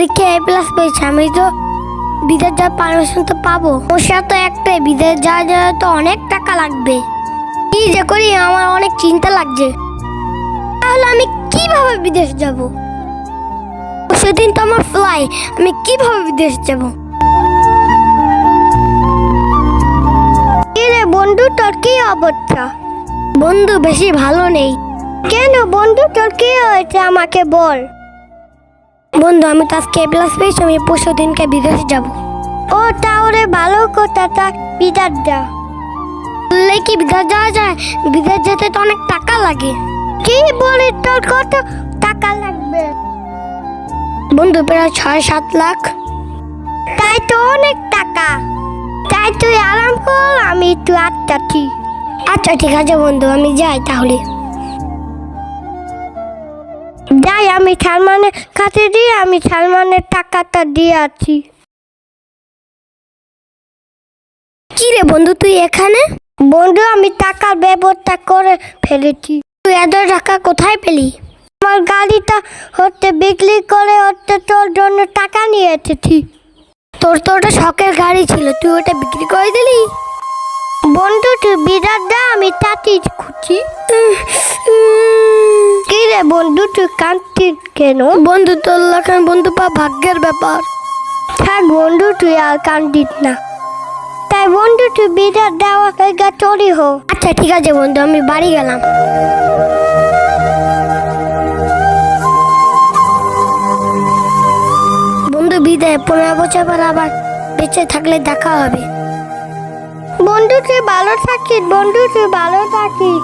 পরীক্ষায় A+ পেয়েছি, আমি তো বিদেশ যাওয়ার পারমিশন তো পাবো। সমস্যা তো একটাই, বিদেশ যাওয়ার জন্য তো অনেক টাকা লাগবে। কি যে করি, আমার অনেক চিন্তা লাগছে। তাহলে আমি কিভাবে বিদেশ যাব? সেদিন তো আমার ফ্লাই, আমি কিভাবে বিদেশ যাব? রে বন্ধু, তোর কি অবস্থা? বন্ধু বেশি ভালো নেই। কেন বন্ধু, তোর কি হয়েছে আমাকে বল। বন্ধু, আমি তো আজকে A+ পেয়েছি, আমি পরশু দিনকে বিদেশ যাব। ও তাহলে ভালো কথা, তা বিদেশ যা। বললে কি বিদেশ যাওয়া যায়? বিদেশ যেতে তো অনেক টাকা লাগে। কি বলে, তোর কত টাকা লাগবে? বন্ধু প্রায় 6-7 লাখ। তাই তো অনেক টাকা। তাই তুই আরাম কর, আমি একটু আটকাচ্ছি। আচ্ছা ঠিক আছে বন্ধু, আমি যাই তাহলে। যাই, আমি সালমানের কাছে দিয়ে, আমি সালমানের টাকাটা দিয়ে আছি। কি রে বন্ধু, তুই এখানে? বন্ধু, আমি টাকার ব্যবস্থা করে ফেলেছি। তুই এত টাকা কোথায় পেলি? আমার গাড়িটা বিক্রি করে তোর জন্য টাকা নিয়ে এসেছি। তোর তো ওটা শখের গাড়ি ছিল, তুই ওটা বিক্রি করে দিলি? বন্ধু তুই বিরাট দা, আমি তাতেই খুঁজছি। কি রে বন্ধু, তুই কাঁদছিস কেন? বন্ধু তোর লাগান বন্ধু পা ভাগ্যের ব্যাপার। থাক বন্ধু, তুই আর কান্দিস না। তাই বন্ধু তুই বিরাট দেওয়া চলি হো। আচ্ছা ঠিক আছে বন্ধু, আমি বাড়ি গেলাম। বন্ধু বিদায়, 15 বছর পর আবার বেঁচে থাকলে দেখা হবে। বন্ধু তুই ভালো থাকিস, বন্ধু তুই ভালো থাকিস।